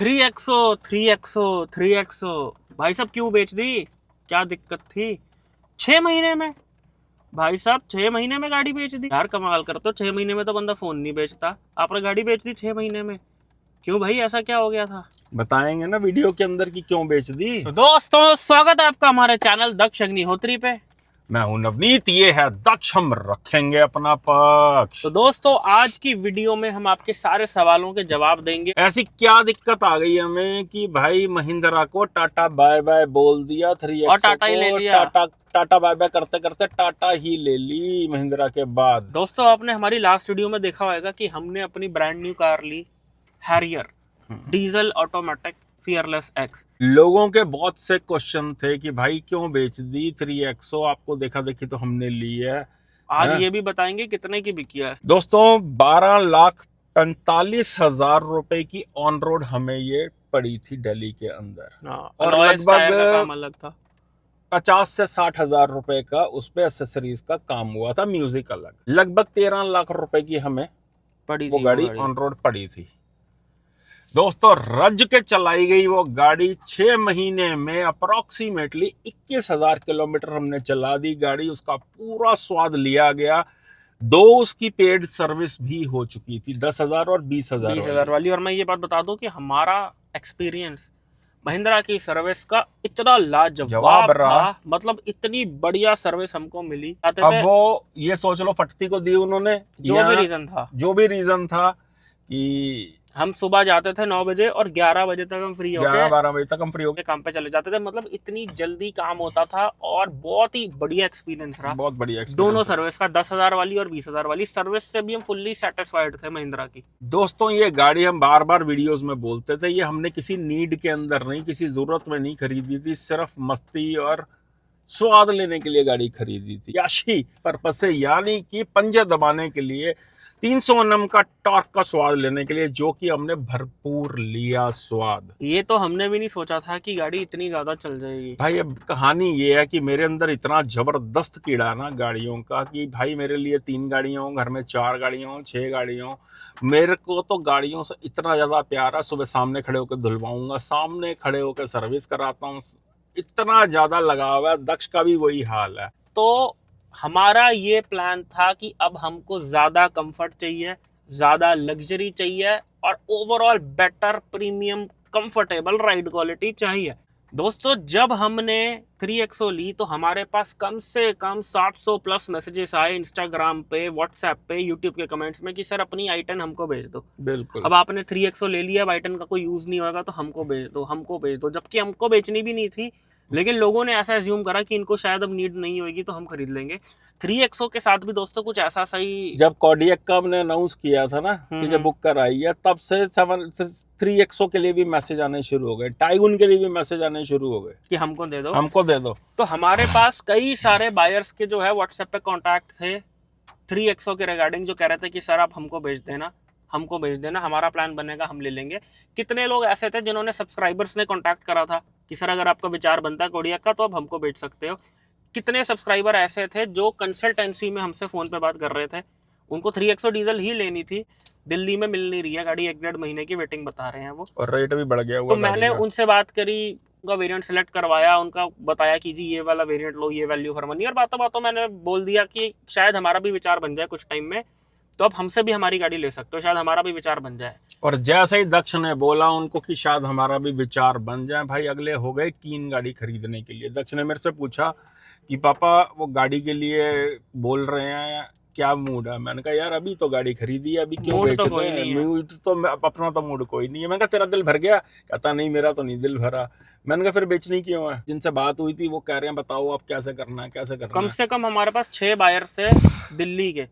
3XO भाई साहब क्यों बेच दी? क्या दिक्कत थी? 6 महीने में भाई साहब 6 महीने में गाड़ी बेच दी यार, कमाल करते हो। 6 महीने में तो बंदा फोन नहीं बेचता, आपने गाड़ी बेच दी 6 महीने में। क्यों भाई, ऐसा क्या हो गया था? बताएंगे ना वीडियो के अंदर की क्यों बेच दी। तो दोस्तों स्वागत है आपका हमारे चैनल दक्ष अग्निहोत्री पे। मैं हूं नवनीत, ये है दक्ष, हम रखेंगे अपना पक्ष। तो दोस्तों आज की वीडियो में हम आपके सारे सवालों के जवाब देंगे। ऐसी क्या दिक्कत आ गई हमें कि भाई महिंद्रा को टाटा बाय बाय बोल दिया, 3XO और टाटा ही ले लिया। टाटा बाय बाय करते करते टाटा ही ले ली महिंद्रा के बाद। दोस्तों आपने हमारी लास्ट वीडियो में देखा होगा कि हमने अपनी ब्रांड न्यू कार ली Harrier diesel automatic fearless X. लोगों के बहुत से क्वेश्चन थे कि भाई क्यों बेच दी 3XO, आपको देखा देखी तो हमने ली है। आज ये भी बताएंगे कितने की बिकी है। दोस्तों 12,45,000 रुपए की ऑन रोड हमें ये पड़ी थी दिल्ली के अंदर। और लगभग काम अलग था। 50 से 60,000 रुपए का उस पे एसेसरीज का काम हुआ था, म्यूजिक अलग। लगभग 13 लाख रुपए की हमें पड़ी वो थी गाड़ी ऑन रोड पड़ी थी। दोस्तों रज के चलाई गई वो गाड़ी 6 महीने में अप्रोक्सीमेटली 21,000 किलोमीटर हमने चला दी गाड़ी, उसका पूरा स्वाद लिया गया। 2 उसकी पेड सर्विस भी हो चुकी थी, 10,000 और 20,000 वाली। और मैं ये बात बता दूं कि हमारा एक्सपीरियंस महिंद्रा की सर्विस का इतना लाजवाब था, मतलब इतनी बढ़िया सर्विस हमको मिली। अब वो ये सोच लो फटती को दी उन्होंने, जो भी रीजन था कि हम सुबह जाते थे 9 बजे और 11 बजे तक हम फ्री हो गए, 12 बजे तक हम फ्री हो गए, काम पे चले जाते थे। मतलब इतनी जल्दी काम होता था और बहुत ही बढ़िया एक्सपीरियंस रहा। बहुत बढ़िया दोनों सर्विस का, 10,000 वाली और 20,000 वाली सर्विस से भी हम फुल्ली सेटिस्फाइड थे महिंद्रा की। दोस्तों ये गाड़ी हम बार बार वीडियोस में बोलते थे, ये हमने किसी नीड के अंदर नहीं, किसी जरूरत में नहीं खरीदी थी, सिर्फ मस्ती और स्वाद लेने के लिए गाड़ी खरीदी थी, याशी पर्पस से, यानी कि पंजे दबाने के लिए, 300 Nm का टॉर्क का स्वाद लेने के लिए, जो कि हमने भरपूर लिया स्वाद। ये तो हमने भी नहीं सोचा था कि गाड़ी इतनी ज्यादा चल जाएगी। भाई अब कहानी ये है कि मेरे अंदर इतना जबरदस्त कीड़ा ना गाड़ियों का कि भाई मेरे लिए 3 गाड़ियां हो, घर में 4 गाड़ियां हो, 6 गाड़ियां हो, मेरे को तो गाड़ियों से इतना ज्यादा प्यार है। सुबह सामने खड़े होकर धुलवाऊंगा, सामने खड़े होकर सर्विस कराता हूँ, इतना ज्यादा लगाव है। दक्ष का भी वही हाल है। तो हमारा ये प्लान था कि अब हमको ज्यादा कंफर्ट चाहिए, ज्यादा लग्जरी चाहिए और overall better premium comfortable ride quality चाहिए। दोस्तों जब हमने 3XO ली तो हमारे पास कम से कम 700 प्लस मैसेजेस आए इंस्टाग्राम पे, व्हाट्सएप पे, यूट्यूब के कमेंट्स में कि सर अपनी i10 हमको भेज दो। बिल्कुल। अब आपने 3XO ले लिया, अब i10 का कोई यूज नहीं होगा तो हमको भेज दो, हमको भेज दो। जबकि हमको बेचनी भी नहीं थी, लेकिन लोगों ने ऐसा एज्यूम करा कि इनको शायद अब नीड नहीं होगी तो हम खरीद लेंगे। 3XO के साथ भी दोस्तों कुछ ऐसा सही, जब कॉर्डियक का हमने अनाउंस किया था ना कि जब बुक कर आई है, तब से 3XO के लिए भी मैसेज आने शुरू हो गए, टाइगुन के लिए भी मैसेज आने शुरू हो गए कि हमको दे दो, हमको दे दो। तो हमारे पास कई सारे बायर्स के जो है व्हाट्सएप पे कॉन्टैक्ट थे 3XO के रिगार्डिंग, जो कह रहे थे कि सर आप हमको भेज देना, हमको भेज देना, हमारा प्लान बनेगा, हम ले लेंगे। कितने लोग ऐसे थे जिन्होंने सब्सक्राइबर्स ने कांटेक्ट करा था कि सर अगर आपका विचार बनता है कोडियक का तो आप हमको भेज सकते हो। कितने सब्सक्राइबर ऐसे थे जो कंसल्टेंसी में हमसे फोन पे बात कर रहे थे, उनको 3XO डीजल ही लेनी थी, दिल्ली में मिल नहीं रही है गाड़ी, 1-1.5 महीने की वेटिंग बता रहे हैं वो, और रेट भी बढ़ गया हुआ। तो मैंने उनसे बात करी, उनका वेरिएंट सेलेक्ट करवाया, उनका बताया कि जी ये वाला वेरिएंट लो, ये वैल्यू फॉर मनी, और बातों बातों मैंने बोल दिया कि शायद हमारा भी विचार बन जाए कुछ टाइम में, तो अब हमसे भी हमारी गाड़ी ले सकते हो, शायद हमारा भी विचार बन जाए। और जैसे ही दक्ष ने बोला उनको कि शायद हमारा भी विचार बन जाए, भाई अगले हो गए कीन गाड़ी खरीदने के लिए। दक्ष ने मेरे से पूछा कि पापा वो गाड़ी के लिए बोल रहे हैं, क्या मूड है? मैंने कहा यार अभी तो गाड़ी खरीदी है, अभी क्यों बेच रहे हैं? मूड तो अपना तो मूड कोई नहीं है। मैंने कहा तेरा दिल भर गया? कहता नहीं मेरा तो नहीं दिल भरा। मैंने कहा फिर बेचनी क्यों है? जिनसे बात हुई थी वो कह रहे हैं बताओ आप कैसे करना है, कैसे करना है। कम से कम हमारे पास 6 बायर से दिल्ली के।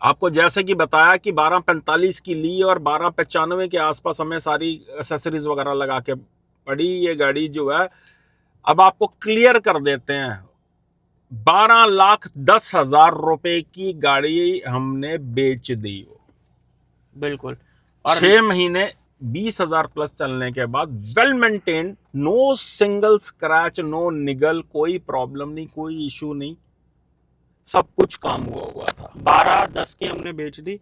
आपको जैसे कि बताया कि 1245 की ली और 1295 के आसपास हमें सारी एक्सेसरीज वगैरह लगा के पड़ी ये गाड़ी जो है। अब आपको क्लियर कर देते हैं, 12,10,000 रुपए की गाड़ी हमने बेच दी। बिल्कुल। और 6 महीने 20,000 प्लस चलने के बाद well maintain, no single scratch, no निगल, कोई प्रॉब्लम नहीं, कोई इशू नहीं, सब कुछ काम हुआ था। 12,10 की हमने बेच दी,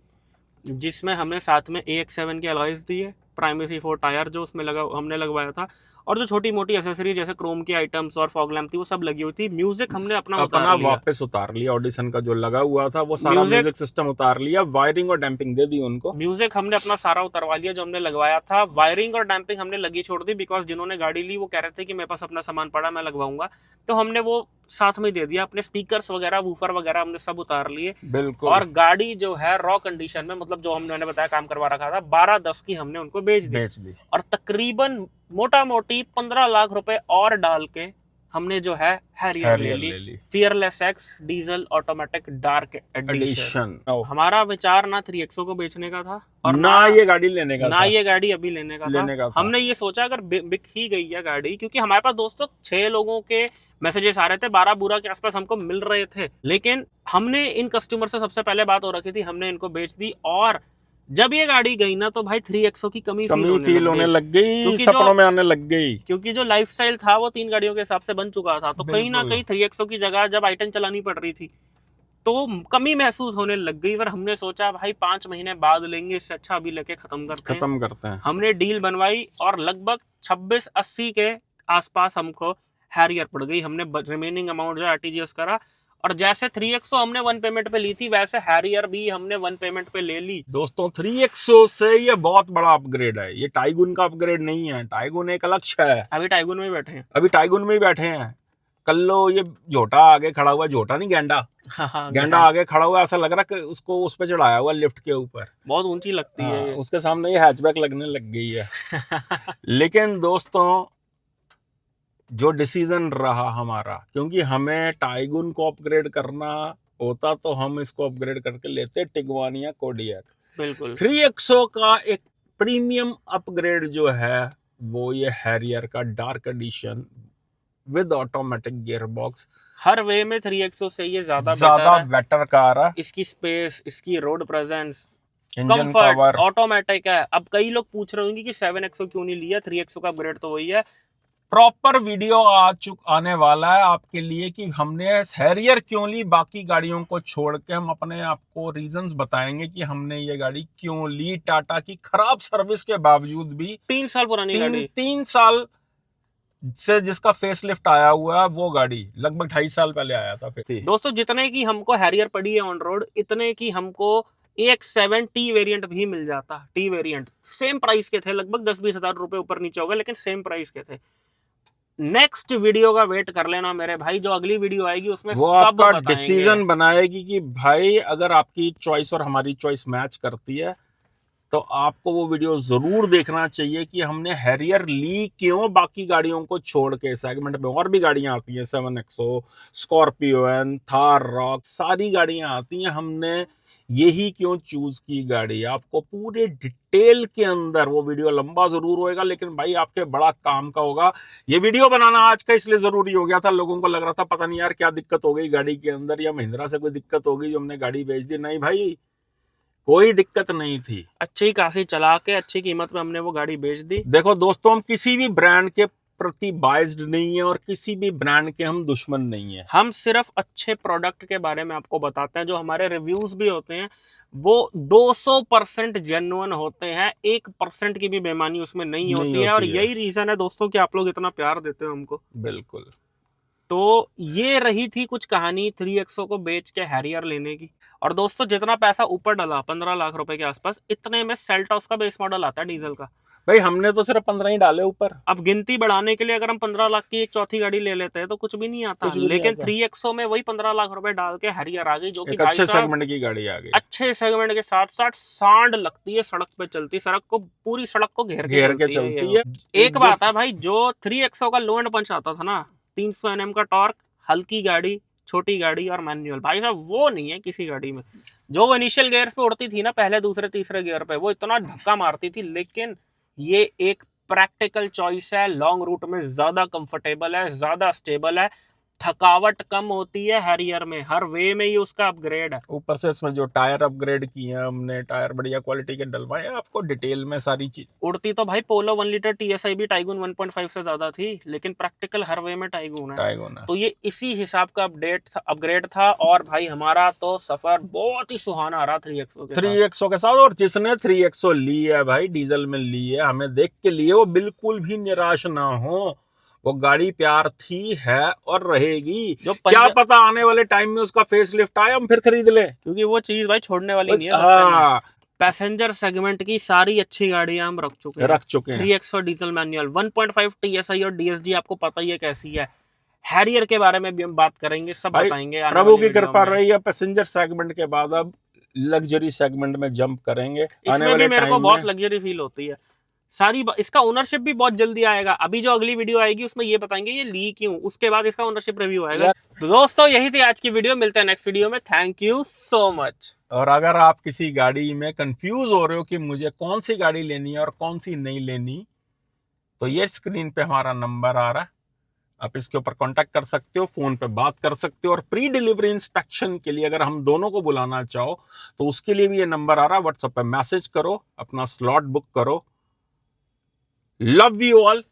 जिसमें हमने साथ में AX7 के अलॉयज दिए, प्राइमरी 4 टायर जो उसमें लगा हमने लगवाया था, और जो छोटी मोटी एसेसरी जैसे क्रोम की आइटम्स और फॉग लैम्प थी वो सब लगी हुई थी। म्यूजिक हमने अपना उतार लिया, वापस उतार लिया, ऑडिशन का जो लगा हुआ था वो सारा म्यूजिक म्यूजिक सिस्टम उतार लिया, वायरिंग और डैम्पिंग दे दी उनको। म्यूजिक हमने अपना सारा उतरवा लिया जो हमने लगवाया था। वायरिंग और डैम्पिंग हमने लगी छोड़ दी, बिकॉज जिन्होंने गाड़ी ली वो कह रहे थे कि मेरे पास अपना सामान पड़ा मैं लगवाऊंगा, तो हमने वो साथ में दे दिया। अपने स्पीकर्स वगैरह वूफर वगैरह हमने सब उतार लिए, बिल्कुल। और गाड़ी जो है रॉ कंडीशन में, मतलब जो हमने बताया काम करवा रखा था, 12-10 की हमने उनको बेच दी। और तकरीबन मोटा मोटी 15 लाख रुपए और डाल के हमने जो है हैरियर ले ली। Fearless X diesel automatic dark edition. हमारा विचार ना 3XO को बेचने का था और ना ये गाड़ी लेने का ना ये गाड़ी अभी लेने का था। हमने ये सोचा अगर बिक ही गई है गाड़ी, क्योंकि हमारे पास दोस्तों 6 लोगों के मैसेजेस आ रहे थे, 12 के आसपास हमको मिल रहे थे, लेकिन हमने इन कस्टमर से सबसे पहले बात हो रखी थी, हमने इनको बेच दी। और जब ये गाड़ी गई ना तो भाई 3XO की कमी फील होने लग गई, सपनों में आने लग गई, क्योंकि जो लाइफस्टाइल था वो 3 गाड़ियों के हिसाब से बन चुका था। तो कहीं ना कहीं 3XO की जगह जब i10 चलानी पड़ रही थी तो कमी महसूस होने लग गई। फिर हमने सोचा भाई 5 महीने बाद लेंगे, इससे अच्छा अभी लेके खत्म करते हैं। हमने डील बनवाई और लगभग 26-80 के आसपास हमको हैरियर पड़ गई। हमने रिमेनिंग अमाउंट जो आरटीजीएस करा, और जैसे 3XO हमने 1 पेमेंट पे ली थी वैसे हैरियर भी हमने 1 पेमेंट पे ले ली। दोस्तों 3XO से ये बहुत बड़ा अपग्रेड है, ये टाइगुन का अपग्रेड नहीं है। टाइगुन एक अलग है, अभी टाइगुन में ही बैठे हैं। कल लो ये झोटा आगे खड़ा हुआ, झोटा नहीं गेंडा, गेंडा आगे खड़ा हुआ, ऐसा लग रहा कि उसको उस पे चढ़ाया हुआ लिफ्ट के ऊपर, बहुत ऊंची लगती है। उसके सामने ये हैचबैक लगने लग गई है। लेकिन दोस्तों जो डिसीजन रहा हमारा, क्योंकि हमें टाइगुन को अपग्रेड करना होता तो हम इसको अपग्रेड करके लेते टिगवानिया कोडियक। बिल्कुल 3XO का एक प्रीमियम अपग्रेड जो है वो ये हैरियर का dark edition with automatic gear box. हर वे में 3XO से ये ज्यादा बेटर कार है। इसकी स्पेस, इसकी road presence, engine power, automatic है। अब कई लोग पूछ रहे होंगे कि 7XO क्यों नहीं लिया, 3XO का अपग्रेड तो वही है। प्रॉपर वीडियो आने वाला है आपके लिए कि हमने हैरियर क्यों ली, बाकी गाड़ियों को छोड़ के हम अपने आपको रीजंस बताएंगे कि हमने ये गाड़ी क्यों ली। टाटा की खराब सर्विस के बावजूद भी 3 साल पुरानी गाड़ी, 3 साल से जिसका फेसलिफ्ट आया हुआ है, वो गाड़ी लगभग 2.5 साल पहले आया था। दोस्तों जितने की हमको हैरियर पड़ी है ऑन रोड, इतने की हमको AX7 T वेरिएंट भी मिल जाता। T वेरिएंट सेम प्राइस के थे, लगभग 10-20 हजार रुपए ऊपर नीचे होगा, लेकिन सेम प्राइस के थे। नेक्स्ट वीडियो का वेट कर लेना मेरे भाई, जो अगली वीडियो आएगी उसमें वो सब आपका डिसीजन बनाएगी कि भाई अगर आपकी चॉइस और हमारी चॉइस मैच करती है तो आपको वो वीडियो जरूर देखना चाहिए कि हमने हैरियर ली क्यों, बाकी गाड़ियों को छोड़ के। सेगमेंट में और भी गाड़ियां आती हैं, 7XO, स्कॉर्पियो, थार रॉक, सारी गाड़ियां आती हैं, हमने यही क्यों चूज की गाड़ी। आपको पूरे डिटेल के अंदर, वो वीडियो लंबा जरूर होएगा लेकिन भाई आपके बड़ा काम का होगा। ये वीडियो बनाना आज का इसलिए जरूरी हो गया था, लोगों को लग रहा था पता नहीं यार क्या दिक्कत हो गई गाड़ी के अंदर, या महिंद्रा से कोई दिक्कत हो गई जो हमने गाड़ी बेच दी। नहीं भाई, कोई दिक्कत नहीं थी, अच्छी खासी चला के अच्छी कीमत में हमने वो गाड़ी बेच दी। देखो दोस्तों, हम किसी भी ब्रांड के प्रति बाइज्ड नहीं है और किसी भी ब्रांड के हम दुश्मन नहीं है। हम सिर्फ अच्छे प्रोडक्ट के बारे में आपको बताते हैं। जो हमारे रिव्यूज भी होते हैं वो 200% जेन्युइन होते हैं, 1% की भी बेईमानी उसमें नहीं होती है। और यही रीजन है दोस्तों कि आप लोग इतना प्यार देते हो हमको। बिल्कुल। तो ये रही थी कुछ कहानी 3XO को बेच के हैरियर लेने की। और दोस्तों जितना पैसा ऊपर डाला 15 लाख रुपए के आसपास, इतने में सेल्टॉस का बेस मॉडल आता है डीजल का। भाई हमने तो सिर्फ 15 ही डाले ऊपर। अब गिनती बढ़ाने के लिए अगर हम 15 लाख की एक चौथी गाड़ी ले लेते हैं तो कुछ भी नहीं आता, लेकिन 3XO में वही 15 लाख रुपए डाल के हैरियर आ गई, जो कि अच्छे सेगमेंट की गाड़ी आ गई। अच्छे सेगमेंट के साथ साथ सांड लगती है सड़क पे चलती, सड़क को पूरी सड़क को घेर के चलती है। एक बात है भाई, जो 3XO का लो एंड पंच आता था ना, 300 Nm का टॉर्क, हल्की गाड़ी, छोटी गाड़ी और मैनुअल, भाई साहब वो नहीं है किसी गाड़ी में। जो वो इनिशियल गियर्स पे उड़ती थी ना, पहले दूसरे तीसरे गियर पे, वो इतना धक्का मारती थी। लेकिन ये एक प्रैक्टिकल चॉइस है, लॉन्ग रूट में ज्यादा कंफर्टेबल है, ज्यादा स्टेबल है। थकावट कम होती है हैरियर में, हर वे में ये उसका अपग्रेड है। ऊपर से इसमें जो टायर अपग्रेड किए हैं हमने, टायर बढ़िया क्वालिटी के डलवाए हैं, आपको डिटेल में सारी चीज। उड़ती तो भाई पोलो 1 लीटर TSI भी टाइगून 1.5 से ज्यादा थी, लेकिन प्रैक्टिकल हर वे में टाइगून है। टाइगोन है। तो ये इसी हिसाब का अपग्रेड था। और भाई हमारा तो सफर बहुत ही सुहाना रहा 3XO के साथ। 3XO के साथ। और जिसने 3XO ली है भाई, डीजल में ली है, हमें देख के लिए वो बिल्कुल भी निराश ना हो। वो गाड़ी प्यार थी, है और रहेगी। जो क्या पता आने वाले टाइम में उसका फेस लिफ्ट आए, हम फिर खरीद ले, क्योंकि वो चीज भाई छोड़ने वाली नहीं है। हाँ, पैसेंजर सेगमेंट की सारी अच्छी गाड़ियां हम रख चुके हैं। 3XO डीजल मैनुअल 1.5 TSI और DSG आपको पता ही है कैसी है। हैरियर के बारे में भी हम बात करेंगे, सब बताएंगे। प्रभु की कृपा रही है, पैसेंजर सेगमेंट के बाद अब लग्जरी सेगमेंट में जंप करेंगे। इसमें भी मेरे को बहुत लग्जरी फील होती है। इसका ओनरशिप भी बहुत जल्दी आएगा। अभी जो अगली वीडियो आएगी उसमें ये बताएंगे ये ली क्यों, उसके बाद इसका ओनरशिप रिव्यू आएगा। तो दोस्तों यही थी आज की वीडियो, मिलते हैं नेक्स्ट वीडियो में। Thank you so much. और अगर आप किसी गाड़ी में कंफ्यूज हो रहे हो कि मुझे कौन सी गाड़ी लेनी है और कौन सी नहीं लेनी, तो ये स्क्रीन पे हमारा नंबर आ रहा है, आप इसके ऊपर कांटेक्ट कर सकते हो, फोन पे बात कर सकते हो। और प्री डिलीवरी इंस्पेक्शन के लिए अगर हम दोनों को बुलाना चाहो तो उसके लिए भी ये नंबर आ रहा है, व्हाट्सएप पे मैसेज करो, अपना स्लॉट बुक करो। Love you all.